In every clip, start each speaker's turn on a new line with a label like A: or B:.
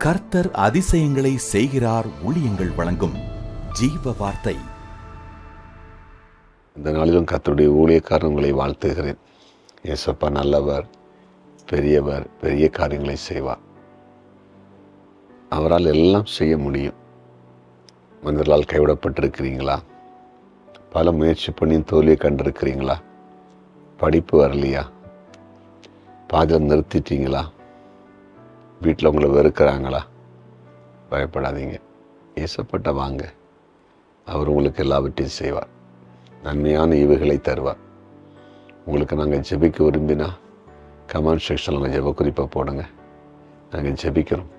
A: கர்த்தர் அதிசயங்களை செய்கிறார். ஊழியங்கள் வழங்கும் ஜீவ வார்த்தை.
B: இந்த நாளிலும் கர்த்தருடைய ஊழியக்காரர் உங்களை வாழ்த்துகிறேன். ஏசப்பா நல்லவர், பெரியவர், பெரிய காரியங்களை செய்வார். அவரால் எல்லாம் செய்ய முடியும். மனிதர்களால் கைவிடப்பட்டிருக்கிறீங்களா? பல முயற்சி பண்ணி தோல்வியை கண்டிருக்கிறீங்களா? படிப்பு வரலையா? பாதியில் நிறுத்திட்டீங்களா? வீட்டில் உங்களை வெறுக்கிறாங்களா? பயப்படாதீங்க. ஏசப்பட்ட வாங்க. அவர் உங்களுக்கு எல்லாவற்றையும் செய்வார். நன்மையான ஈவுகளை தருவார். உங்களுக்கு நாங்கள் ஜெபிக்க விரும்பினா கமெண்ட் செக்ஷனில் உங்கள் ஜெப குறிப்பை போடுங்க. நாங்கள் ஜெபிக்கிறோம்.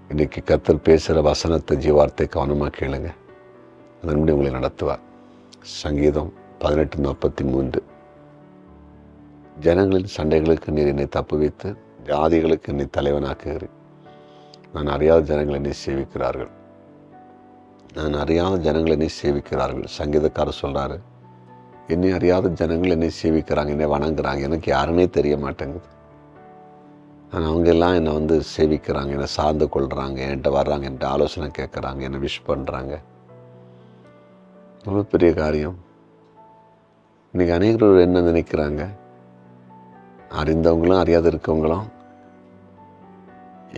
B: இன்றைக்கி கர்த்தர் பேசுகிற வசனத்தை ஜீவார்த்தை கவனமாக கேளுங்க. அதன்படி உங்களை நடத்துவார். சங்கீதம் 18:43. ஜனங்களின் சண்டைகளுக்கு நீர் என்னை தப்பு வைத்து ஜாதிகளுக்கு என்னை தலைவனாக்குகிறேன். நான் அறியாத ஜனங்கள் என்னை சேவிக்கிறார்கள். சங்கீதக்காரர் சொல்கிறாரு, என்னை அறியாத ஜனங்கள் என்னை சேவிக்கிறாங்க, என்னை வணங்குறாங்க. எனக்கு யாருன்னே தெரிய மாட்டேங்குது. ஆனால் அவங்க எல்லாம் என்னை சேவிக்கிறாங்க, என்னை சார்ந்து கொள்கிறாங்க, என்கிட்ட வர்றாங்க, என்கிட்ட ஆலோசனை கேட்குறாங்க, என்னை விஷ் பண்ணுறாங்க. ரொம்ப பெரிய காரியம். இன்றைக்கி அநேகர் என்ன நினைக்கிறாங்க, அறிந்தவங்களும் அறியாத இருக்கவங்களும்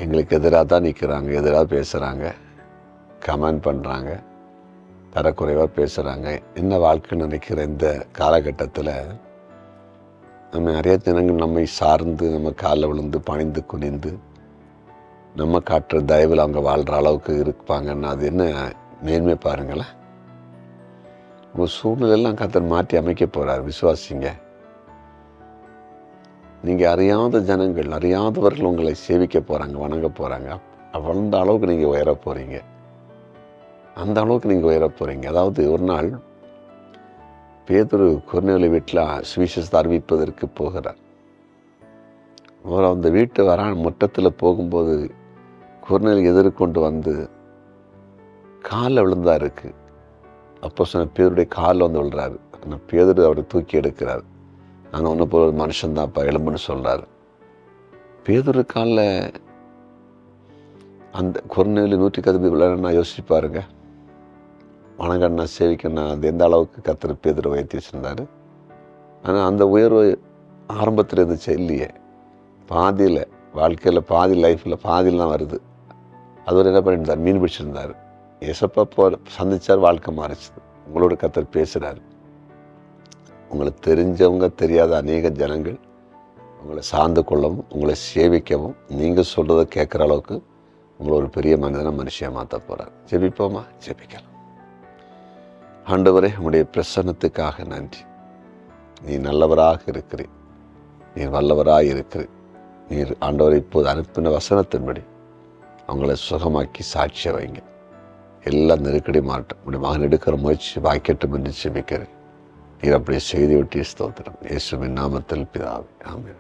B: எங்களுக்கு எதிராக தான் நிற்கிறாங்க, எதிராக பேசுகிறாங்க, கமெண்ட் பண்ணுறாங்க, தரக்குறைவாக பேசுகிறாங்க. என்ன வாழ்க்கைன்னு நினைக்கிற இந்த காலகட்டத்தில் நம்ம நிறைய தினங்கள் நம்மை சார்ந்து நம்ம காலில் விழுந்து பணிந்து குனிந்து நம்ம காட்டுற தயவில் அவங்க வாழ்கிற அளவுக்கு இருப்பாங்கன்னா அது என்ன மேன்மை பாருங்களேன். உங்கள் சூழ்நிலையெல்லாம் கர்த்தர் மாற்றி அமைக்க போகிறார். விசுவாசிங்க. நீங்கள் அறியாத ஜனங்கள், அறியாதவர்கள் உங்களை சேவிக்க போகிறாங்க, வணங்க போகிறாங்க. அந்த அளவுக்கு நீங்கள் உயர போகிறீங்க. அந்த அளவுக்கு நீங்கள் உயர போகிறீங்க. அதாவது ஒரு நாள் பேதுரு கொர்நேலி வீட்டில் சுவிசேஷத்தை அறிவிப்பதற்கு போகிறார். அவர் அந்த வீட்டு முற்றத்தில் போகும்போது கொர்நேலி எதிர்கொண்டு வந்து காலில் விழுந்தா இருக்கு. அப்போ சொன்ன பேதுருடைய காலில் விழுறாரு. அந்த பேதுரு அவரை தூக்கி எடுக்கிறார். நான் ஒன்று போல ஒரு மனுஷன்தான்ப்பா, எலும்புன்னு சொல்கிறாரு. பேதுரு காலில் அந்த கொர்நேலி 110 விளையாடுனா யோசிச்சு பாருங்க. வணங்கண்ணா சேவிக்கண்ணா அது எந்த அளவுக்கு கர்த்தர் பேதுரு உயர்த்தி வச்சுருந்தாரு. ஆனால் அந்த உயர்வு ஆரம்பத்தில் இருந்துச்சு இல்லையே. பாதியில் வாழ்க்கையில் லைஃப்பில் பாதியில் தான் வருது. அது ஒரு என்ன பண்ணியிருந்தார், மீன் பிடிச்சிருந்தார். ஏசப்பா சந்திச்சார், வாழ்க்கை மாறிச்சு. உங்களோட கர்த்தர் பேசுகிறார். உங்களை தெரிஞ்சவங்க தெரியாத அநேக ஜனங்கள் உங்களை சார்ந்து கொள்ளவும் உங்களை சேவிக்கவும் நீங்கள் சொல்கிறத கேட்குற அளவுக்கு உங்களை ஒரு பெரிய மனுஷியாக மாற்ற போகிறார். ஜெபிப்போமா? ஜெபிக்கலாம். ஆண்டவரே, உங்களுடைய பிரசன்னத்துக்காக நன்றி. நீ நல்லவராக இருக்கிறீர், நீர் வல்லவராக இருக்கிறீர். நீர் ஆண்டவரை இப்போது அனுப்பின வசனத்தின்படி அவங்கள சுகமாக்கி சாட்சியை வைங்க. எல்லா நெருக்கடி மாற்றம் உடைய மகன் எடுக்கிற முயற்சி வாய்க்கட்டும் என்று ஜெபிக்கிறேன். நீர் அப்படி செய்து விட்டு ஸ்தோத்திரம். இயேசுவின் நாமத்தில் பிதாவே, ஆமென்.